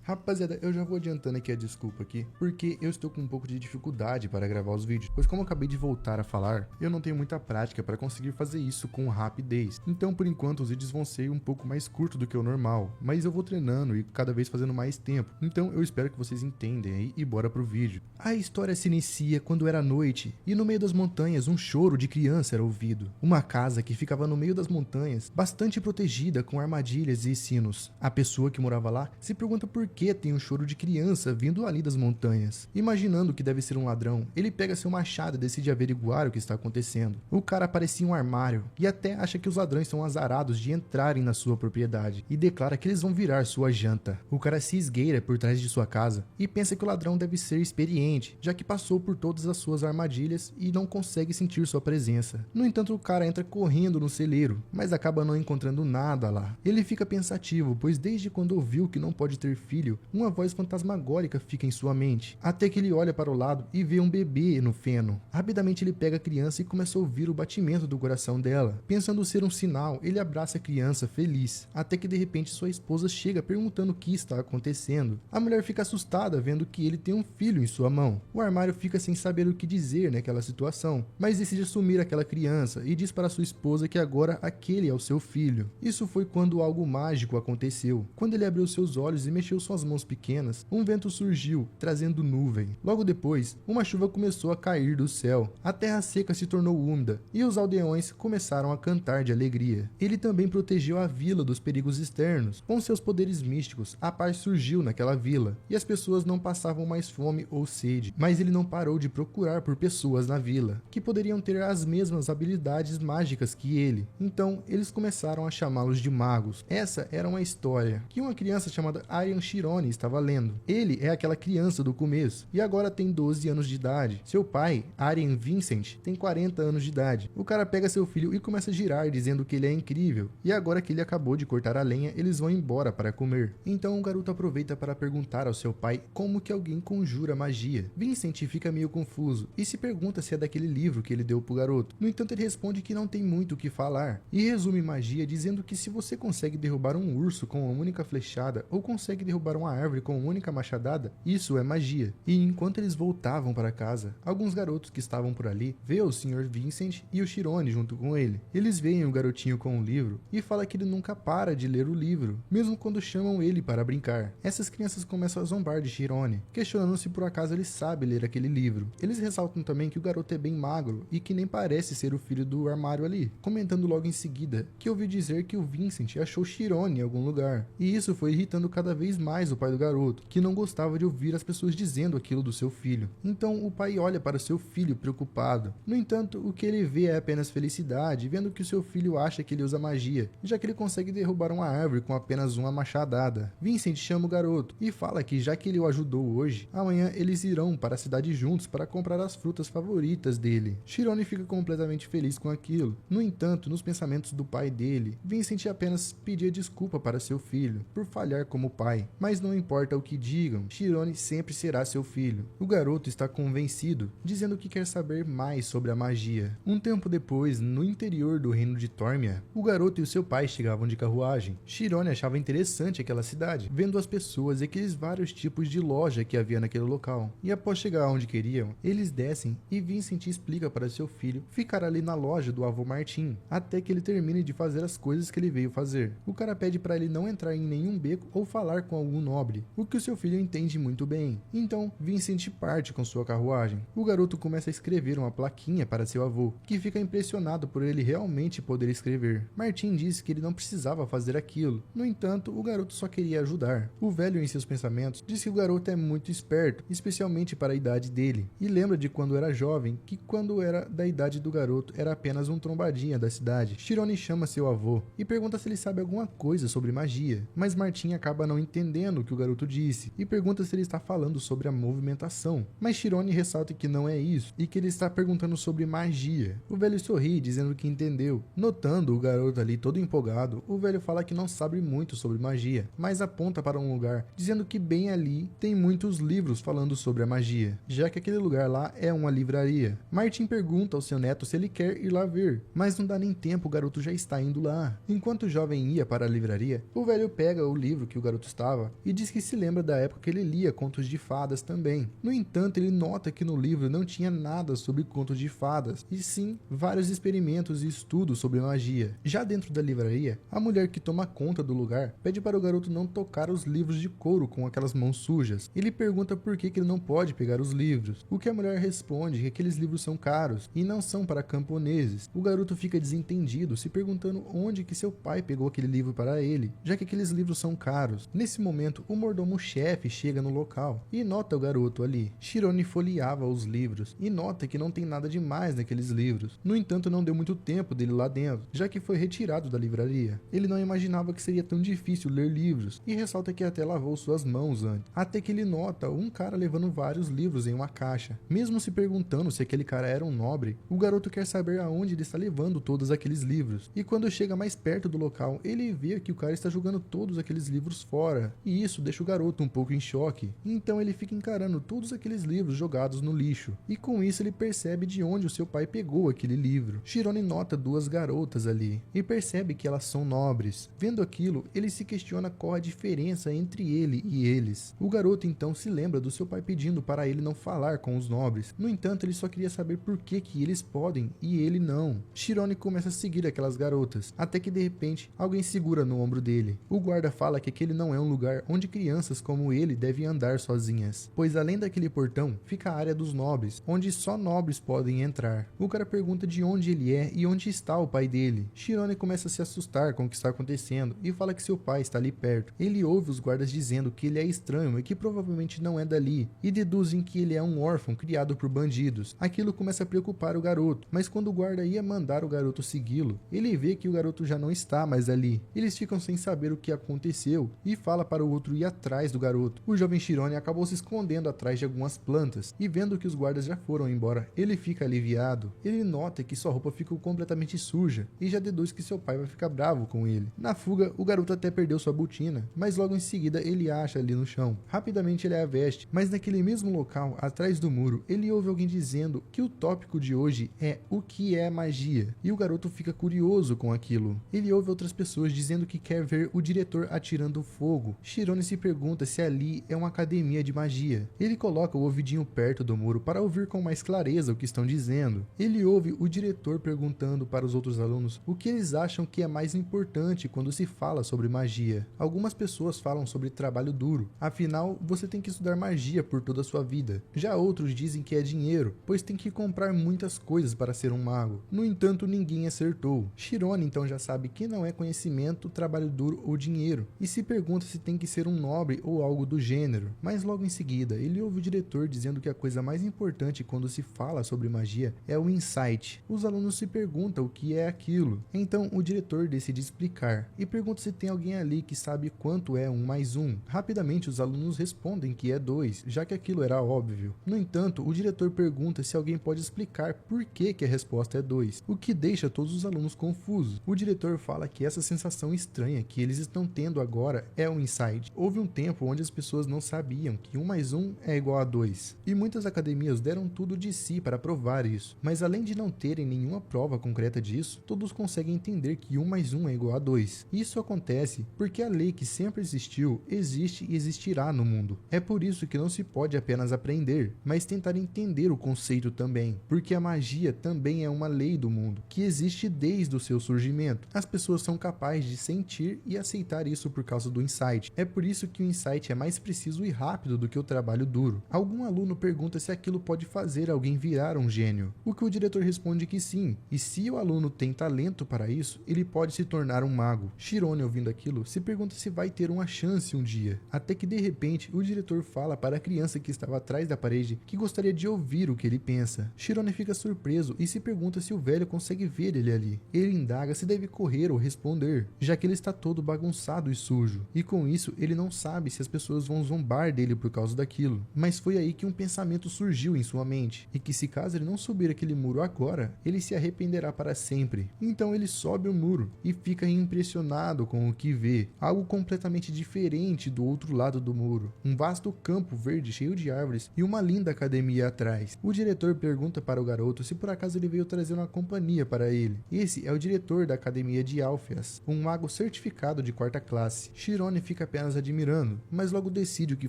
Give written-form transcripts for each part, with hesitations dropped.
Rapaziada, eu já vou adiantando aqui a desculpa aqui, porque eu estou com um pouco de dificuldade para gravar os vídeos, pois como eu acabei de voltar a falar, eu não tenho muita prática para conseguir fazer isso com rapidez. Então, por enquanto, os vídeos vão ser um pouco mais curtos do que o normal, mas eu vou treinando e cada vez fazendo mais tempo. Então, eu espero que vocês entendem aí e bora pro vídeo. A história se inicia quando era noite e no meio das montanhas um choro de criança era ouvido. Uma casa que ficava no meio das montanhas, bastante protegida com armadilhas e sinos. A pessoa que morava lá se pergunta por que tem um choro de criança vindo ali das montanhas. Imaginando que deve ser um ladrão, ele pega seu machado e decide averiguar o que está acontecendo. O cara parecia um armário e até acha que os ladrões são azarados de entrarem na sua propriedade e declara que eles vão virar sua janta. O cara se esgueira por trás de sua casa e pensa que o ladrão deve ser experiente, já que passou por todas as suas armadilhas e não consegue sentir sua presença. No entanto, o cara entra correndo no celeiro, mas acaba não encontrando nada lá. Ele fica pensativo, pois desde quando ouviu que não pode ter filho, uma voz fantasmagórica fica em sua mente, até que ele olha para o lado e vê um bebê no feno. Rapidamente ele pega a criança e começa a ouvir o batimento do coração dela. Pensando ser um sinal, ele abraça a criança feliz, até que de repente sua esposa chega perguntando o que está acontecendo. A mulher fica assustada vendo que ele tem um filho em sua mão. O armário fica sem saber o que dizer naquela situação, mas decide assumir aquela criança e diz para sua esposa que agora aquele é o seu filho. Isso foi quando algo mágico aconteceu. Quando ele abriu seus olhos e mexeu suas mãos pequenas, um vento surgiu, trazendo nuvem. Logo depois, uma chuva começou a cair do céu. A terra seca se tornou úmida e os aldeões começaram a cantar de alegria. Ele também protegeu a vila dos perigos externos. Com seus poderes místicos, a paz surgiu naquela vila e as pessoas não passavam mais fome ou sede. Mas ele não parou de procurar por pessoas na vila que poderiam ter as mesmas habilidades mágicas que ele. Então, eles começaram a chamá-los de magos. Essa era uma história que uma criança chamada Arian Chirone estava lendo. Ele é aquela criança do começo e agora tem 12 anos de idade. Seu pai, Arian Vincent, tem 40 anos de idade. O cara pega seu filho e começa a girar dizendo que ele é incrível. E agora que ele acabou de cortar a lenha, eles vão embora para comer. Então o garoto aproveita para perguntar ao seu pai como que alguém conjura magia. Vincent fica meio confuso e se pergunta se é daquele livro que ele deu pro garoto. No entanto, ele responde que não tem muito o que falar e resume magia dizendo que se você consegue derrubar um urso com uma única flechada ou consegue derrubar uma árvore com uma única machadada, isso é magia. E enquanto eles voltavam para casa, alguns garotos que estavam por ali vê o Sr. Vincent e o Chirone junto com ele. Eles veem o garotinho com o livro e fala que ele nunca para de ler o livro, mesmo quando chamam ele para brincar. Essas crianças começam a zombar de Chirone, questionando se por acaso ele sabe ler aquele livro. Eles ressaltam também que o garoto é bem magro e que nem parece ser o filho do armário ali, comentando logo em seguida que ouviu dizer que o Vincent achou Chirone em algum lugar. E isso foi irritando cada vez mais o pai do garoto, que não gostava de ouvir as pessoas dizendo aquilo do seu filho. Então o pai olha para seu filho preocupado. No entanto, o que ele vê é apenas felicidade, vendo que o seu filho acha que ele usa magia, já que ele consegue derrubar uma árvore com apenas uma machadada. Vincent chama o garoto e fala que já que ele o ajudou hoje, amanhã eles irão para a cidade juntos para comprar as frutas favoritas dele. Chirone fica completamente feliz com aquilo. No entanto, nos pensamentos do pai dele, Vincent apenas pedia desculpa para seu filho por falhar como pai, mas não importa o que digam, Chirone sempre será seu filho. O garoto está convencido, dizendo que quer saber mais sobre a magia. Um tempo depois, no interior do reino de Tormia, o garoto e o seu pai chegavam de carruagem. Chirone achava interessante aquela cidade, vendo as pessoas e aqueles vários tipos de loja que havia naquele local. E após chegar onde queriam, eles descem e Vincent explica para seu filho ficar ali na loja do avô Martin, até que ele termine de fazer as coisas que ele veio fazer. O cara pede para ele não entrar em nenhum beco ou falar com algum nobre, o que o seu filho entende muito bem. Então, Vincent parte com sua carruagem. O garoto começa a escrever uma plaquinha para seu avô, que fica impressionado por ele realmente poder escrever. Martin diz que ele não precisava fazer aquilo. No entanto, o garoto só queria ajudar. O velho, em seus pensamentos, diz que o garoto é muito esperto, especialmente para a idade dele, e lembra de quando era jovem, que quando era da idade do garoto era apenas um trombadinha da cidade. Chirone chama seu avô e pergunta se ele sabe alguma coisa sobre magia, mas Martin acaba não entendendo o que o garoto disse e pergunta se ele está falando sobre a movimentação, mas Chirone ressalta que não é isso e que ele está perguntando sobre magia. O velho sorri dizendo que entendeu. Notando o garoto ali todo empolgado, o velho fala que não sabe muito sobre magia, mas aponta para um lugar dizendo que bem ali tem muitos livros falando sobre a magia, já que aquele lugar lá é uma livraria. Martin pergunta ao seu neto se ele quer ir lá ver, mas não dá nem tempo, o garoto já está indo lá. Enquanto o jovem ia para a livraria, o velho pega o livro que o garoto estava e diz que se lembra da época que ele lia contos de fadas também. No entanto, ele nota que no livro não tinha nada sobre contos de fadas, e sim vários experimentos e estudos sobre magia. Já dentro da livraria, a mulher que toma conta do lugar pede para o garoto não tocar os livros de couro com aquelas mãos sujas. Ele pergunta por que ele não pode pegar os livros, o que a mulher responde que aqueles livros são caros e não são para camponeses. O garoto fica desentendido, se perguntando onde que seu pai pegou aquele livro para ele, já que aqueles livros são caros. Nesse momento, o mordomo-chefe chega no local e nota o garoto ali. Chirone folheava os livros e nota que não tem nada demais naqueles livros. No entanto, não deu muito tempo dele lá dentro, já que foi retirado da livraria. Ele não imaginava que seria tão difícil ler livros e ressalta que até lavou suas mãos antes. Até que ele nota um cara levando vários livros em uma caixa. Mesmo se perguntando se aquele cara era um nobre, o garoto quer saber aonde ele está levando todos aqueles livros. E quando chega mais perto do local, ele vê que o cara está jogando todos aqueles livros fora. E isso deixa o garoto um pouco em choque. Então ele fica encarando todos aqueles livros jogados no lixo. E com isso ele percebe de onde o seu pai pegou aquele livro. Chirone nota duas garotas ali e percebe que elas são nobres. Vendo aquilo, ele se questiona qual a diferença entre ele e eles. O garoto então se lembra do seu pai pedindo para ele não falar com os nobres. No entanto, ele só queria saber por que eles podem e ele não. Chirone começa a seguir aquelas garotas, até que de repente alguém segura no ombro dele. O guarda fala que aquele não é um lugar onde crianças como ele devem andar sozinhas, pois além daquele portão fica a área dos nobres, onde só nobres podem entrar. O cara pergunta de onde ele é e onde está o pai dele. Chirone começa a se assustar com o que está acontecendo e fala que seu pai está ali perto. Ele ouve os guardas dizendo que ele é estranho e que provavelmente não é dali, e deduzem que ele é um órfão criado por bandidos. Aquilo começa a preocupar o garoto, mas quando o guarda ia mandar o garoto segui-lo, ele vê que o garoto já não está mais ali. Eles ficam sem saber o que aconteceu e fala para o outro ir atrás do garoto. O jovem Chirone acabou se escondendo atrás de algumas plantas e vendo que os guardas já foram embora, ele fica aliviado. Ele nota que sua roupa ficou completamente suja e já deduz que seu pai vai ficar bravo com ele. Na fuga, o garoto até perdeu sua botina, mas logo em seguida ele acha ali no chão. Rapidamente ele a veste, mas naquele mesmo local, atrás do muro, ele ouve alguém dizendo que o tópico de hoje é o que é magia, e o garoto fica curioso com aquilo. Ele ouve outras pessoas dizendo que quer ver o diretor atirando fogo. Chirone se pergunta se ali é uma academia de magia. Ele coloca o ouvidinho perto do muro para ouvir com mais clareza o que estão dizendo. Ele ouve o diretor perguntando para os outros alunos o que eles acham que é mais importante quando se fala sobre magia. Algumas pessoas falam sobre trabalho duro, afinal você tem que estudar magia por toda a sua vida. Já outros dizem que é dinheiro, pois tem que comprar muitas coisas para ser um mago. No entanto, ninguém acertou. Chirone então já sabe que não é conhecimento, trabalho duro ou dinheiro, e se pergunta se tem que ser um nobre ou algo do gênero. Mas logo em seguida, ele ouve o diretor dizendo que a coisa mais importante quando se fala sobre magia é o insight. Os alunos se perguntam o que é aquilo. Então o diretor decide explicar e pergunta se tem alguém ali que sabe quanto é 1 mais 1. Rapidamente os alunos respondem que é 2, já que aquilo era óbvio. No entanto, o diretor pergunta se alguém pode explicar por que a resposta é 2, o que deixa todos os alunos confusos. O diretor fala que essa sensação estranha que eles estão tendo agora é um insight. Houve um tempo onde as pessoas não sabiam que 1 mais 1 é igual a 2, e muitas academias deram tudo de si para provar isso, mas além de não terem nenhuma prova concreta disso, todos conseguem entender que 1 mais 1 é igual a 2. Isso acontece porque a lei que sempre existiu, existe e existirá no mundo. É por isso que não se pode apenas aprender, mas tentar entender o conceito também, porque a magia também é uma lei do mundo, que existe desde o seu surgimento. As pessoas são capazes de sentir e aceitar isso por causa do insight. É por isso que o insight é mais preciso e rápido do que o trabalho duro. Algum aluno pergunta se aquilo pode fazer alguém virar um gênio, o que o diretor responde que sim, e se o aluno tem talento para isso, ele pode se tornar um mago. Chirone, ouvindo aquilo, se pergunta se vai ter uma chance um dia, até que de repente o diretor fala para a criança que estava atrás da parede que gostaria de ouvir o que ele pensa. Chirone fica surpreso e se pergunta se o velho consegue ver ele ali. Ele indaga se deve correr ou responder, já que ele está todo bagunçado e sujo, e com isso ele não sabe se as pessoas vão zombar dele por causa daquilo. Mas foi aí que um pensamento surgiu em sua mente, e que se caso ele não subir aquele muro agora, ele se arrependerá para sempre. Então ele sobe o muro e fica impressionado com o que vê, algo completamente diferente do outro lado do muro, um vasto campo verde cheio de árvores e uma linda academia atrás. O diretor pergunta para o garoto se por acaso ele veio trazer uma companhia para ele. Esse é o diretor da academia de Alpheus, um mago certificado de 4ª classe. Chirone fica apenas apenas admirando, mas logo decide o que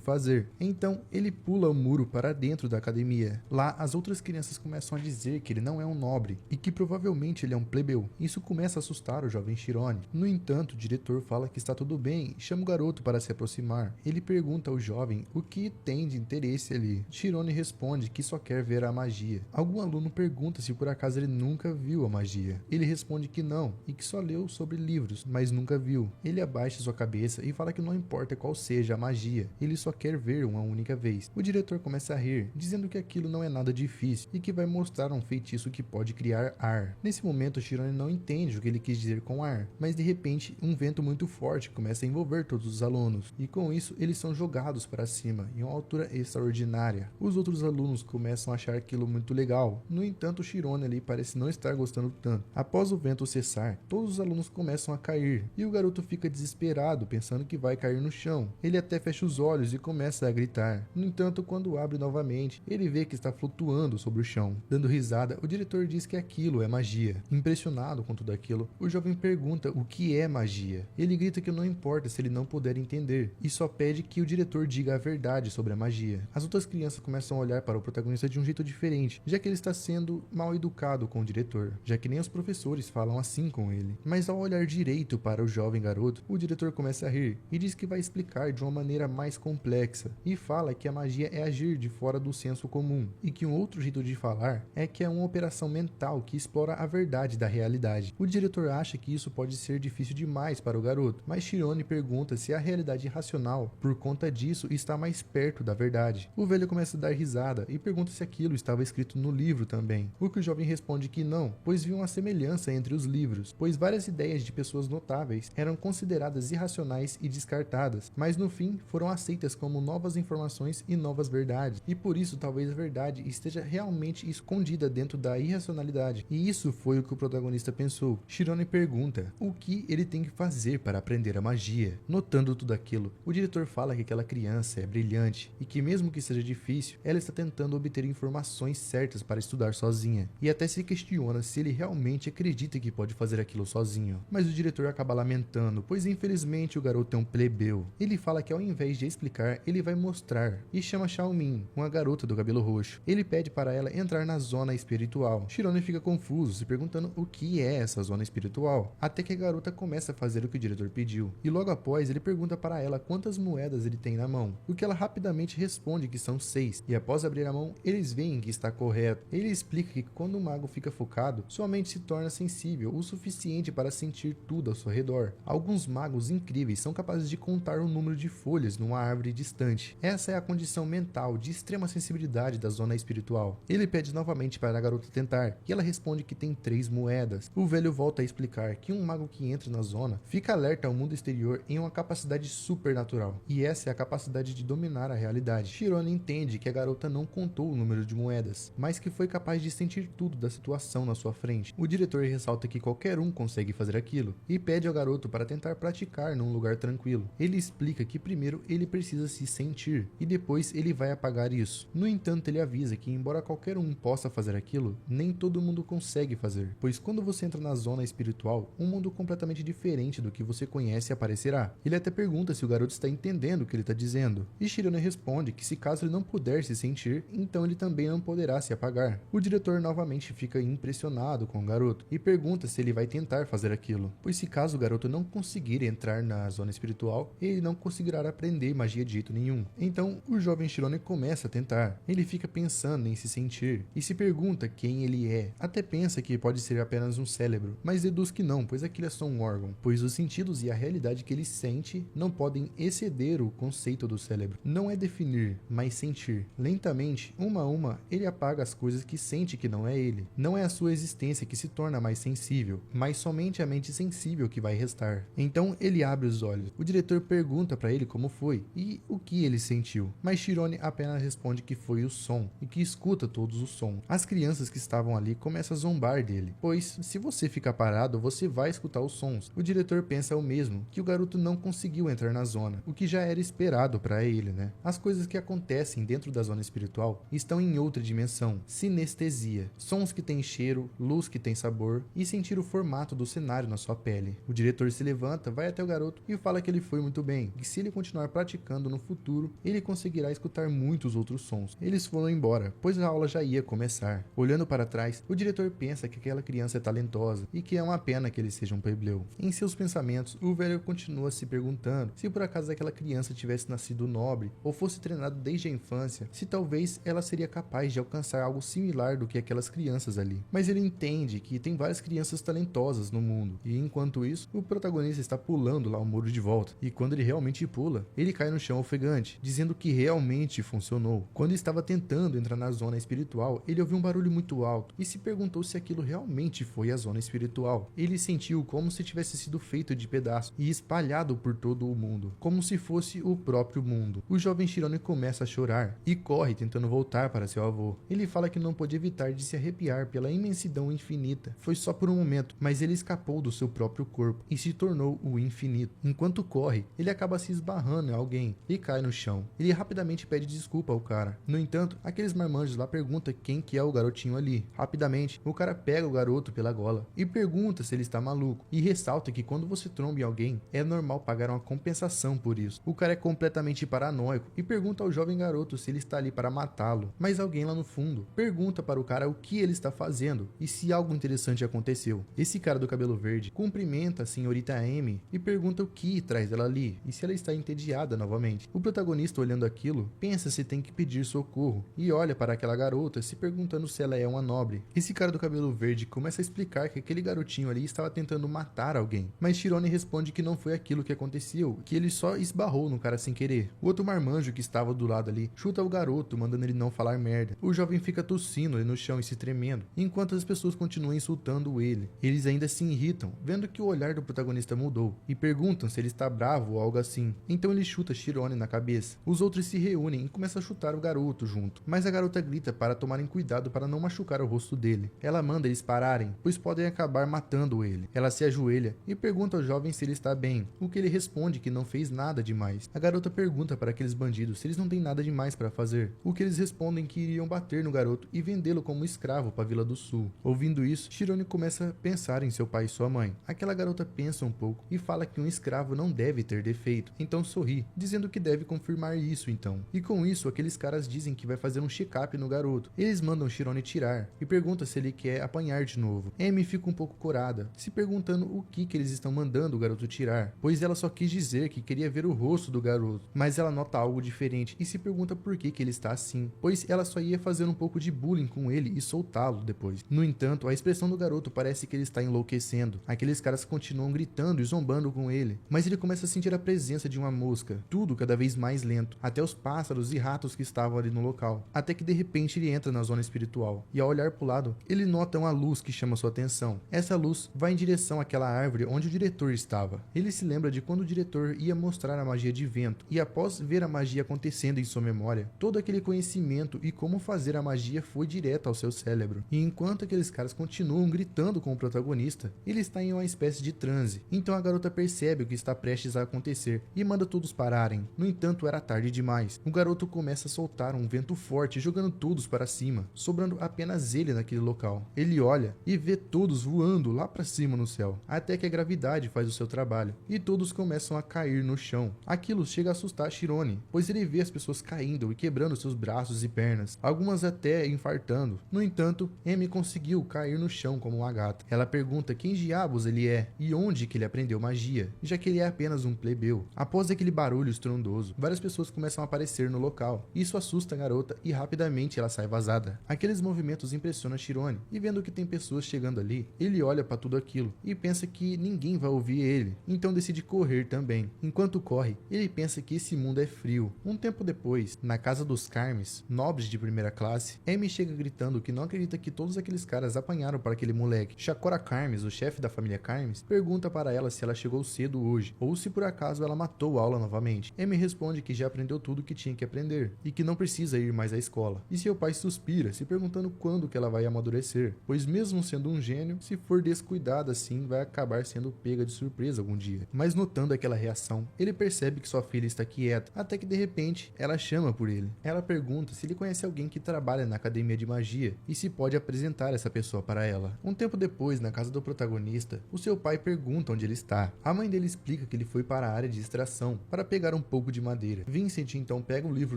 fazer. Então ele pula o muro para dentro da academia. Lá as outras crianças começam a dizer que ele não é um nobre e que provavelmente ele é um plebeu. Isso começa a assustar o jovem Chirone. No entanto, o diretor fala que está tudo bem e chama o garoto para se aproximar. Ele pergunta ao jovem o que tem de interesse ali. Chirone responde que só quer ver a magia. Algum aluno pergunta se por acaso ele nunca viu a magia. Ele responde que não e que só leu sobre livros, mas nunca viu. Ele abaixa sua cabeça e fala que não importa qual seja a magia, ele só quer ver uma única vez. O diretor começa a rir, dizendo que aquilo não é nada difícil e que vai mostrar um feitiço que pode criar ar. Nesse momento, Chirone não entende o que ele quis dizer com ar, mas de repente um vento muito forte começa a envolver todos os alunos, e com isso eles são jogados para cima em uma altura extraordinária. Os outros alunos começam a achar aquilo muito legal. No entanto, Chirone ali parece não estar gostando tanto. Após o vento cessar, todos os alunos começam a cair e o garoto fica desesperado, pensando que vai cair no chão. Ele até fecha os olhos e começa a gritar. No entanto, quando abre novamente, ele vê que está flutuando sobre o chão. Dando risada, o diretor diz que aquilo é magia. Impressionado com tudo aquilo, o jovem pergunta o que é magia. Ele grita que não importa se ele não puder entender e só pede que o diretor diga a verdade sobre a magia. As outras crianças começam a olhar para o protagonista de um jeito diferente, já que ele está sendo mal educado com o diretor, já que nem os professores falam assim com ele. Mas ao olhar direito para o jovem garoto, o diretor começa a rir e diz que vai explicar de uma maneira mais complexa e fala que a magia é agir de fora do senso comum e que um outro jeito de falar é que é uma operação mental que explora a verdade da realidade. O diretor acha que isso pode ser difícil demais para o garoto, mas Chirone pergunta se a realidade racional, por conta disso, está mais perto da verdade. O velho começa a dar risada e pergunta se aquilo estava escrito no livro também, o que o jovem responde que não, pois viu uma semelhança entre os livros, pois várias ideias de pessoas notáveis eram consideradas irracionais e descartadas, mas no fim foram aceitas como novas informações e novas verdades, e por isso talvez a verdade esteja realmente escondida dentro da irracionalidade. E isso foi o que o protagonista pensou. Chirone pergunta o que ele tem que fazer para aprender a magia. Notando tudo aquilo, o diretor fala que aquela criança é brilhante e que mesmo que seja difícil, ela está tentando obter informações certas para estudar sozinha, e até se questiona se ele realmente acredita que pode fazer aquilo sozinho. Mas o diretor acaba lamentando, pois infelizmente o garoto é um plebeu. Ele fala que ao invés de explicar, ele vai mostrar, e chama Xiaomin, uma garota do cabelo roxo. Ele pede para ela entrar na zona espiritual. Chirone fica confuso, se perguntando o que é essa zona espiritual, até que a garota começa a fazer o que o diretor pediu, e logo após ele pergunta para ela quantas moedas ele tem na mão, o que ela rapidamente responde que são 6, e após abrir a mão, eles veem que está correto. Ele explica que quando o mago fica focado, sua mente se torna sensível o suficiente para sentir tudo ao seu redor. Alguns magos incríveis são capazes de contar o número de folhas numa árvore distante. Essa é a condição mental de extrema sensibilidade da zona espiritual. Ele pede novamente para a garota tentar, e ela responde que tem 3 moedas. O velho volta a explicar que um mago que entra na zona fica alerta ao mundo exterior em uma capacidade supernatural, e essa é a capacidade de dominar a realidade. Chirone entende que a garota não contou o número de moedas, mas que foi capaz de sentir tudo da situação na sua frente. O diretor ressalta que qualquer um consegue fazer aquilo, e pede ao garoto para tentar praticar num lugar tranquilo. Ele explica que primeiro ele precisa se sentir, e depois ele vai apagar isso. No entanto, ele avisa que embora qualquer um possa fazer aquilo, nem todo mundo consegue fazer, pois quando você entra na zona espiritual, um mundo completamente diferente do que você conhece aparecerá. Ele até pergunta se o garoto está entendendo o que ele está dizendo, e Chirone responde que se caso ele não puder se sentir, então ele também não poderá se apagar. O diretor novamente fica impressionado com o garoto e pergunta se ele vai tentar fazer aquilo, pois se caso o garoto não conseguir entrar na zona espiritual, ele não conseguirá aprender magia de jeito nenhum. Então o jovem Chirone começa a tentar. Ele fica pensando em se sentir e se pergunta quem ele é. Até pensa que pode ser apenas um cérebro, mas deduz que não, pois aquilo é só um órgão, pois os sentidos e a realidade que ele sente não podem exceder o conceito do cérebro. Não é definir, mas sentir. Lentamente, uma a uma, ele apaga as coisas que sente que não é ele. Não é a sua existência que se torna mais sensível, mas somente a mente sensível que vai restar. Então ele abre os olhos. O diretor pergunta para ele como foi e o que ele sentiu, mas Chirone apenas responde que foi o som e que escuta todos os sons. As crianças que estavam ali começam a zombar dele, pois se você ficar parado, você vai escutar os sons. O diretor pensa o mesmo, que o garoto não conseguiu entrar na zona, o que já era esperado para ele, né? As coisas que acontecem dentro da zona espiritual estão em outra dimensão, sinestesia, sons que têm cheiro, luz que tem sabor e sentir o formato do cenário na sua pele. O diretor se levanta, vai até o garoto e fala que ele foi foi muito bem, e se ele continuar praticando no futuro, ele conseguirá escutar muitos outros sons. Eles foram embora, pois a aula já ia começar. Olhando para trás, o diretor pensa que aquela criança é talentosa e que é uma pena que ele seja um plebeu. Em seus pensamentos, o velho continua se perguntando se por acaso aquela criança tivesse nascido nobre ou fosse treinado desde a infância, se talvez ela seria capaz de alcançar algo similar do que aquelas crianças ali. Mas ele entende que tem várias crianças talentosas no mundo, e enquanto isso, o protagonista está pulando lá o muro de volta, e quando ele realmente pula, ele cai no chão ofegante, dizendo que realmente funcionou. Quando estava tentando entrar na zona espiritual, ele ouviu um barulho muito alto e se perguntou se aquilo realmente foi a zona espiritual. Ele sentiu como se tivesse sido feito de pedaços e espalhado por todo o mundo, como se fosse o próprio mundo. O jovem Chirone começa a chorar e corre tentando voltar para seu avô. Ele fala que não pôde evitar de se arrepiar pela imensidão infinita. Foi só por um momento, mas ele escapou do seu próprio corpo e se tornou o infinito. Enquanto corre, ele acaba se esbarrando em alguém e cai no chão. Ele rapidamente pede desculpa ao cara. No entanto, aqueles marmanjos lá perguntam quem que é o garotinho ali. Rapidamente, o cara pega o garoto pela gola e pergunta se ele está maluco, e ressalta que quando você tromba em alguém, é normal pagar uma compensação por isso. O cara é completamente paranoico e pergunta ao jovem garoto se ele está ali para matá-lo, mas alguém lá no fundo pergunta para o cara o que ele está fazendo e se algo interessante aconteceu. Esse cara do cabelo verde cumprimenta a senhorita Amy e pergunta o que traz ela ali e se ela está entediada novamente. O protagonista, olhando aquilo, pensa se tem que pedir socorro e olha para aquela garota se perguntando se ela é uma nobre. Esse cara do cabelo verde começa a explicar que aquele garotinho ali estava tentando matar alguém, mas Chirone responde que não foi aquilo que aconteceu, que ele só esbarrou no cara sem querer. O outro marmanjo que estava do lado ali chuta o garoto, mandando ele não falar merda. O jovem fica tossindo ali no chão e se tremendo, enquanto as pessoas continuam insultando ele. Eles ainda se irritam, vendo que o olhar do protagonista mudou, e perguntam se ele está bravo ou algo assim. Então ele chuta Chirone na cabeça. Os outros se reúnem e começam a chutar o garoto junto, mas a garota grita para tomarem cuidado para não machucar o rosto dele. Ela manda eles pararem, pois podem acabar matando ele. Ela se ajoelha e pergunta ao jovem se ele está bem, o que ele responde que não fez nada demais. A garota pergunta para aqueles bandidos se eles não têm nada demais para fazer, o que eles respondem que iriam bater no garoto e vendê-lo como escravo para a Vila do Sul. Ouvindo isso, Chirone começa a pensar em seu pai e sua mãe. Aquela garota pensa um pouco e fala que um escravo não deve ter defeito, então sorri, dizendo que deve confirmar isso então. E com isso, aqueles caras dizem que vai fazer um check-up no garoto. Eles mandam Chirone tirar e perguntam se ele quer apanhar de novo. Amy fica um pouco corada, se perguntando o que eles estão mandando o garoto tirar, pois ela só quis dizer que queria ver o rosto do garoto, mas ela nota algo diferente e se pergunta por que ele está assim, pois ela só ia fazer um pouco de bullying com ele e soltá-lo depois. No entanto, a expressão do garoto parece que ele está enlouquecendo. Aqueles caras continuam gritando e zombando com ele, mas ele começa a sentir a presença de uma mosca, tudo cada vez mais lento, até os pássaros e ratos que estavam ali no local, até que de repente ele entra na zona espiritual, e ao olhar para o lado, ele nota uma luz que chama sua atenção. Essa luz vai em direção àquela árvore onde o diretor estava. Ele se lembra de quando o diretor ia mostrar a magia de vento, e após ver a magia acontecendo em sua memória, todo aquele conhecimento e como fazer a magia foi direto ao seu cérebro. E enquanto aqueles caras continuam gritando com o protagonista, ele está em uma espécie de transe. Então a garota percebe o que está prestes a acontecer e manda todos pararem. No entanto, era tarde demais. O garoto começa a soltar um vento forte, jogando todos para cima, sobrando apenas ele naquele local. Ele olha e vê todos voando lá para cima no céu, até que a gravidade faz o seu trabalho e todos começam a cair no chão. Aquilo chega a assustar Chirone, pois ele vê as pessoas caindo e quebrando seus braços e pernas, algumas até infartando. No entanto, Amy conseguiu cair no chão como uma gata. Ela pergunta quem diabos ele é e onde que ele aprendeu magia, já que ele é apenas um plebeu. Após aquele barulho estrondoso, várias pessoas começam a aparecer no local. Isso assusta a garota e rapidamente ela sai vazada. Aqueles movimentos impressionam Chirone, e vendo que tem pessoas chegando ali, ele olha para tudo aquilo e pensa que ninguém vai ouvir ele, então decide correr também. Enquanto corre, ele pensa que esse mundo é frio. Um tempo depois, na casa dos Carmes, nobres de primeira classe, Amy chega gritando que não acredita que todos aqueles caras apanharam para aquele moleque. Chacora Carmes, o chefe da família Carmes, pergunta para ela se ela chegou cedo hoje, ou se por acaso ela matou a aula novamente. Amy responde que já aprendeu tudo que tinha que aprender, e que não precisa ir mais à escola. E seu pai suspira, se perguntando quando que ela vai amadurecer, pois mesmo sendo um gênio, se for descuidada assim, vai acabar sendo pega de surpresa algum dia. Mas notando aquela reação, ele percebe que sua filha está quieta, até que de repente, ela chama por ele. Ela pergunta se ele conhece alguém que trabalha na academia de magia, e se pode apresentar essa pessoa para ela. Um tempo depois, na casa do protagonista, o seu pai pergunta onde ele está. A mãe dele explica que ele foi para a área de extração para pegar um pouco de madeira. Vincent então pega o livro